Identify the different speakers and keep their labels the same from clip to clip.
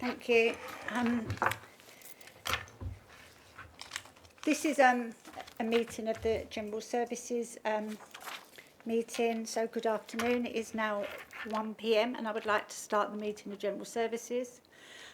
Speaker 1: Thank you. This is a meeting of the General Services meeting. So good afternoon. It is now 1 p.m. and I would like to start the meeting of General Services.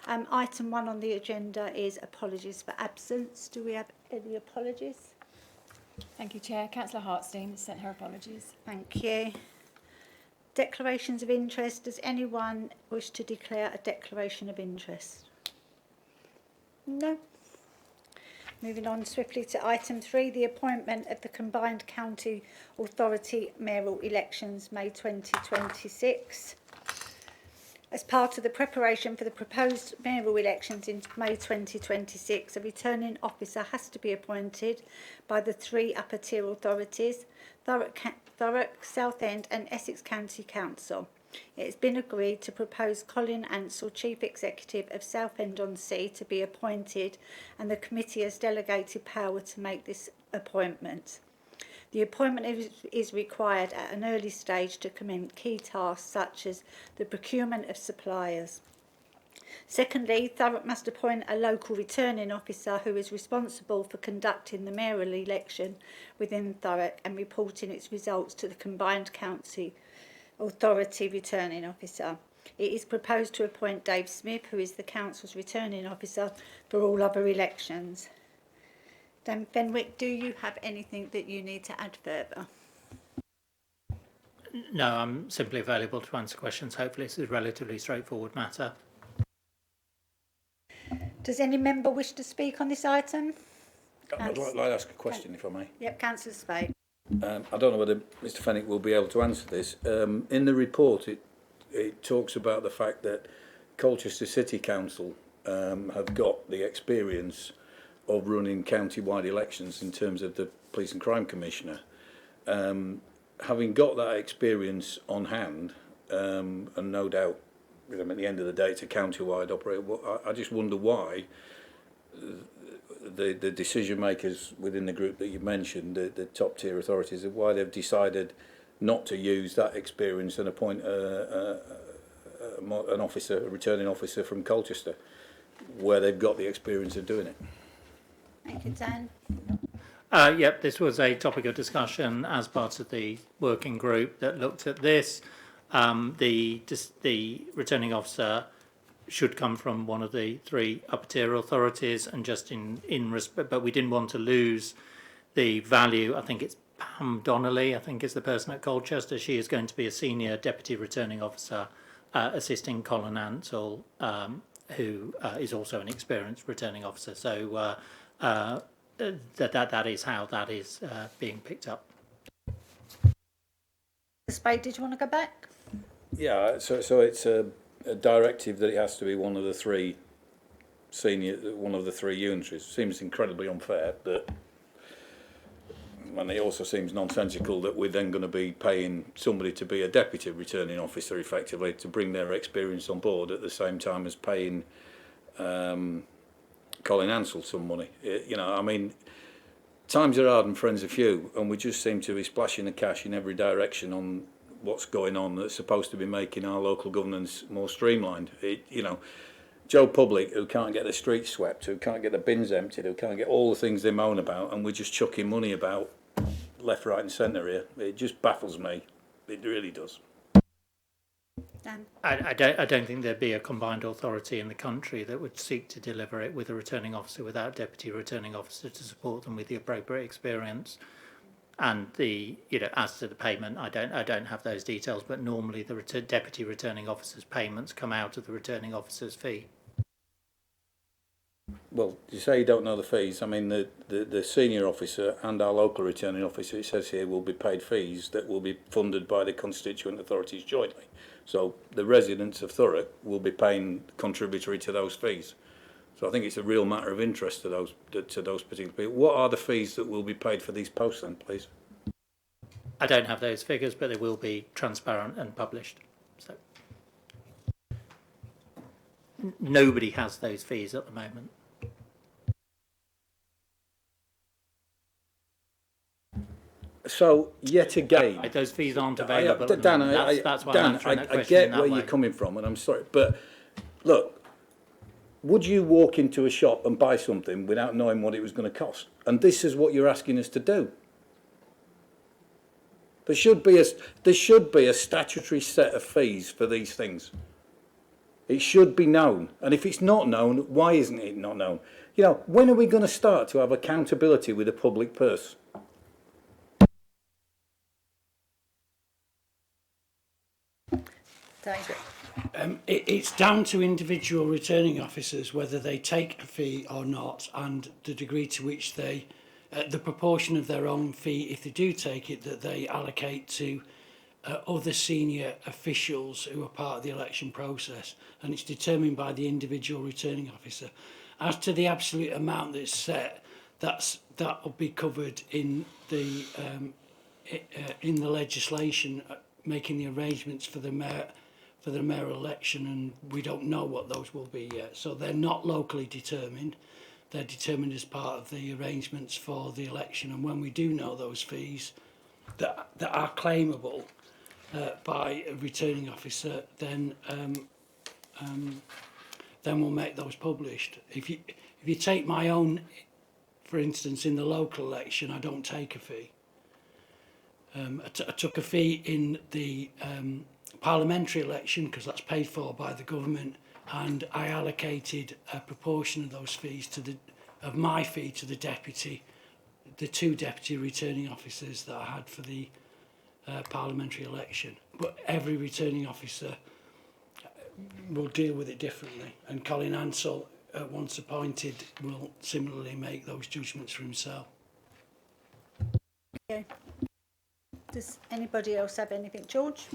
Speaker 1: Item 1 on the agenda is apologies for absence. Do we have any apologies?
Speaker 2: Thank you, Chair. Councillor Hartstein has sent her apologies.
Speaker 1: Thank you. Declarations of interest. Does anyone wish to declare a declaration of interest? No. Moving on swiftly to item 3, the appointment of the Combined County Authority mayoral elections, May 2026. As part of the preparation for the proposed mayoral elections in May 2026, a returning officer has to be appointed by the 3 upper tier authorities, Thurrock, Southend and Essex County Council. It has been agreed to propose Colin Ansell, Chief Executive of Southend-on-Sea, to be appointed, and the committee has delegated power to make this appointment. The appointment is required at an early stage to commence key tasks such as the procurement of suppliers. Secondly, Thurrock must appoint a local returning officer who is responsible for conducting the mayoral election within Thurrock and reporting its results to the Combined County Authority returning officer. It is proposed to appoint Dave Smith, who is the council's returning officer for all other elections. Dan Fenwick, do you have anything that you need to add further?
Speaker 3: No, I'm simply available to answer questions. Hopefully it's a relatively straightforward matter.
Speaker 1: Does any member wish to speak on this item?
Speaker 4: I'd like to ask a question, if I may.
Speaker 1: Yep, Councillor Spade.
Speaker 4: I don't know whether Mr Fenwick will be able to answer this. In the report, it talks about the fact that Colchester City Council have got the experience of running county-wide elections in terms of the Police and Crime Commissioner. Having got that experience on hand, and no doubt, at the end of the day, it's a county-wide operation. I just wonder why the decision makers within the group that you mentioned, the top tier authorities, why they've decided not to use that experience and appoint an officer, a returning officer from Colchester, where they've got the experience of doing it.
Speaker 1: Thank you, Dan.
Speaker 3: Yep, this was a topic of discussion as part of the working group that looked at this. The returning officer should come from one of the 3 upper tier authorities, and just in respect, but we didn't want to lose the value. I think it's Pam Donnelly, I think is the person at Colchester. She is going to be a senior deputy returning officer assisting Colin Ansell, who is also an experienced returning officer. So that is how that is being picked up.
Speaker 1: Spade, did you want to go back?
Speaker 4: Yeah, so it's a directive that it has to be one of the 3 unitaries. Seems incredibly unfair, but and it also seems nonsensical that we're then going to be paying somebody to be a deputy returning officer effectively to bring their experience on board at the same time as paying Colin Ansell some money. Times are hard and friends are few, and we just seem to be splashing the cash in every direction on what's going on that's supposed to be making our local governance more streamlined. Joe Public, who can't get the streets swept, who can't get the bins emptied, who can't get all the things they moan about, and we're just chucking money about left, right and centre here. It just baffles me. It really does.
Speaker 1: Dan.
Speaker 3: I don't think there'd be a combined authority in the country that would seek to deliver it with a returning officer without a deputy returning officer to support them with the appropriate experience. And as to the payment, I don't have those details, but normally the deputy returning officer's payments come out of the returning officer's fee. Well, you say you don't know the fees. I mean, the senior officer and our local returning officer, it says here, will be paid fees that will be funded by the constituent authorities jointly. So the residents of Thurrock will be paying contributory to those fees. So I think it's a real matter of interest to those particular people. What are the fees that will be paid for these posts then, please? I don't have those figures, but they will be transparent and published. So nobody has those fees at the moment.
Speaker 4: So yet again,
Speaker 3: those fees aren't available.
Speaker 4: Dan,
Speaker 3: that's why I'm answering that question
Speaker 4: I get
Speaker 3: in that
Speaker 4: where
Speaker 3: way.
Speaker 4: you're coming from, and I'm sorry, but look,
Speaker 3: would you walk into a shop and buy something without knowing what it was going to cost? And this is what you're asking us to do. There should be a statutory set of fees for these things. It should be known. And if it's not known, why isn't it not known? You know, when are we going to start to have accountability with the public purse?
Speaker 1: David.
Speaker 5: It's down to individual returning officers whether they take a fee or not, and the degree to which they, the proportion of their own fee, if they do take it, that they allocate to other senior officials who are part of the election process, and it's determined by the individual returning officer. As to the absolute amount that's set, that will be covered in the legislation, making the arrangements for the mayoral election, and we don't know what those will be yet. So they're not locally determined. They're determined as part of the arrangements for the election. And when we do know those fees that are claimable by a returning officer, then we'll make those published. If you take my own, for instance, in the local election, I don't take a fee. I took a fee in the parliamentary election because that's paid for by the government, and I allocated a proportion of those fees of my fee to the two deputy returning officers that I had for the parliamentary election. But every returning officer will deal with it differently, and Colin Ansell, once appointed, will similarly make those judgments for himself.
Speaker 1: Okay. Does anybody else have anything? George?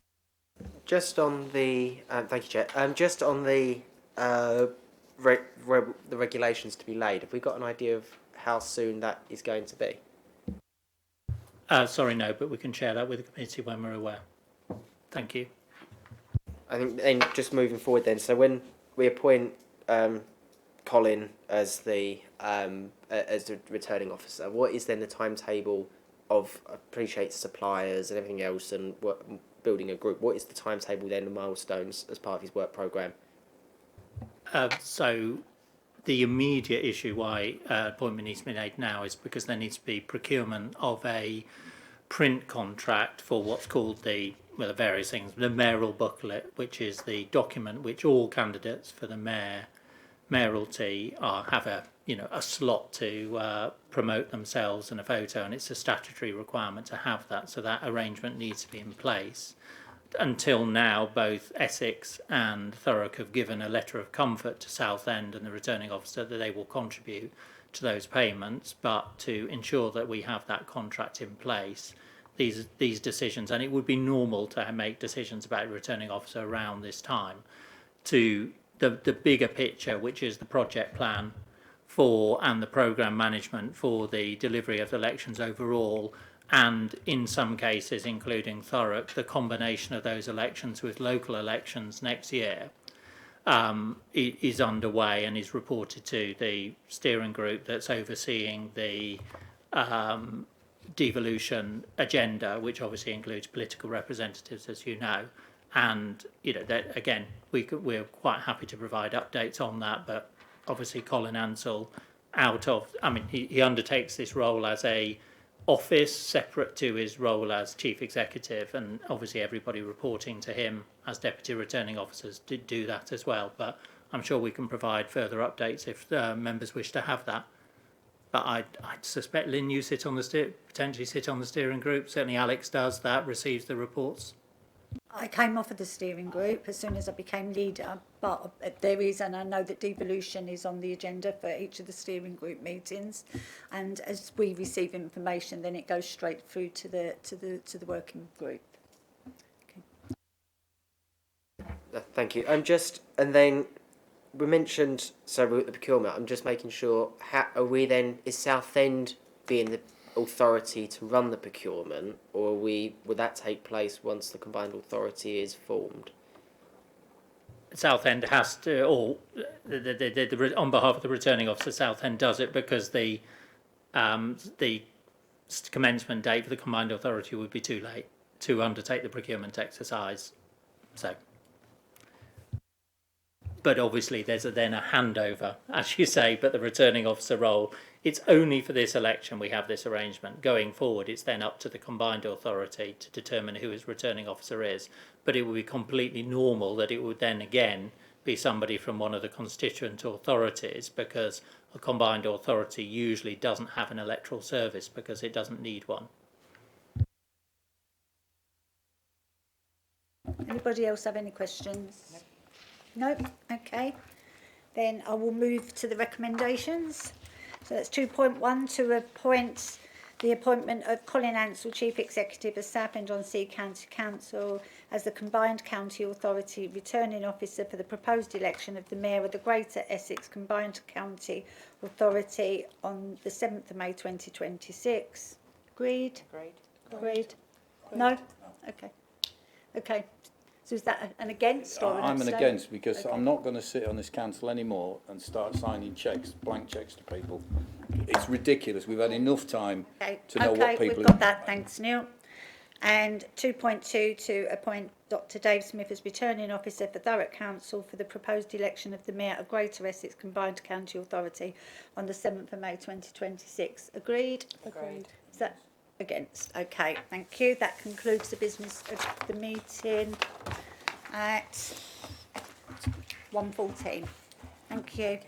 Speaker 6: Just on the thank you, Chair. Just on the the regulations to be laid, have we got an idea of how soon that is going to be?
Speaker 7: Sorry, no, but we can share that with the committee when we're aware. Thank you.
Speaker 6: I think then just moving forward then, so when we appoint Colin as the returning officer, what is then the timetable of, I appreciate suppliers and everything else and building a group, what is the timetable then, the milestones as part of his work programme?
Speaker 7: So the immediate issue why appointment needs to be made now is because there needs to be procurement of a print contract for what's called the various things, the mayoral booklet, which is the document which all candidates for the mayoralty have a slot to promote themselves and a photo, and it's a statutory requirement to have that, so that arrangement needs to be in place. Until now, both Essex and Thurrock have given a letter of comfort to Southend and the returning officer that they will contribute to those payments, but to ensure that we have that contract in place, these decisions, and it would be normal to make decisions about a returning officer around this time, to the bigger picture, which is the project plan for and the programme management for the delivery of elections overall, and in some cases, including Thurrock, the combination of those elections with local elections next year is underway and is reported to the steering group that's overseeing the devolution agenda, which obviously includes political representatives, as you know. And that again, we're quite happy to provide updates on that. But obviously, Colin Ansell, he undertakes this role as a office separate to his role as chief executive, and obviously everybody reporting to him as deputy returning officers did do that as well. But I'm sure we can provide further updates if members wish to have that. But I suspect, Lynn, you potentially sit on the steering group. Certainly Alex does that, receives the reports.
Speaker 1: I came off of the steering group as soon as I became leader, but there is, and I know that devolution is on the agenda for each of the steering group meetings, and as we receive information, then it goes straight through to the working group. Okay.
Speaker 6: Thank you. And then we mentioned the procurement. I'm just making sure. Is Southend being the authority to run the procurement, or would that take place once the combined authority is formed?
Speaker 7: Southend has to, or on behalf of the returning officer, Southend does it because the commencement date for the combined authority would be too late to undertake the procurement exercise. So but obviously there's then a handover, as you say, but the returning officer role, it's only for this election we have this arrangement. Going forward, it's then up to the combined authority to determine who his returning officer is, but it would be completely normal that it would then again be somebody from one of the constituent authorities, because a combined authority usually doesn't have an electoral service because it doesn't need one.
Speaker 1: Anybody else have any questions? No? Okay. Then I will move to the recommendations. So that's 2.1 to appoint the appointment of Colin Ansell, Chief Executive of Southend-on-Sea County Council, as the combined county authority returning officer for the proposed election of the Mayor of the Greater Essex Combined County Authority on the 7th of May 2026. Agreed? Agreed. No? Okay. Okay. So is that an against or an
Speaker 3: I'm an
Speaker 1: abstain?
Speaker 3: against, because
Speaker 1: Okay.
Speaker 3: I'm not going to sit on this council anymore and start signing cheques, blank cheques to people. It's ridiculous. We've had enough time
Speaker 1: Okay,
Speaker 3: to know what people...
Speaker 1: we've got that, thanks Neil. And 2.2 to appoint Dr Dave Smith as returning officer for Thurrock Council for the proposed election of the Mayor of Greater Essex Combined County Authority on the 7th of May 2026. Agreed?
Speaker 2: Agreed.
Speaker 1: Is that against? Okay, thank you. That concludes the business of the meeting at 1:14. Thank you.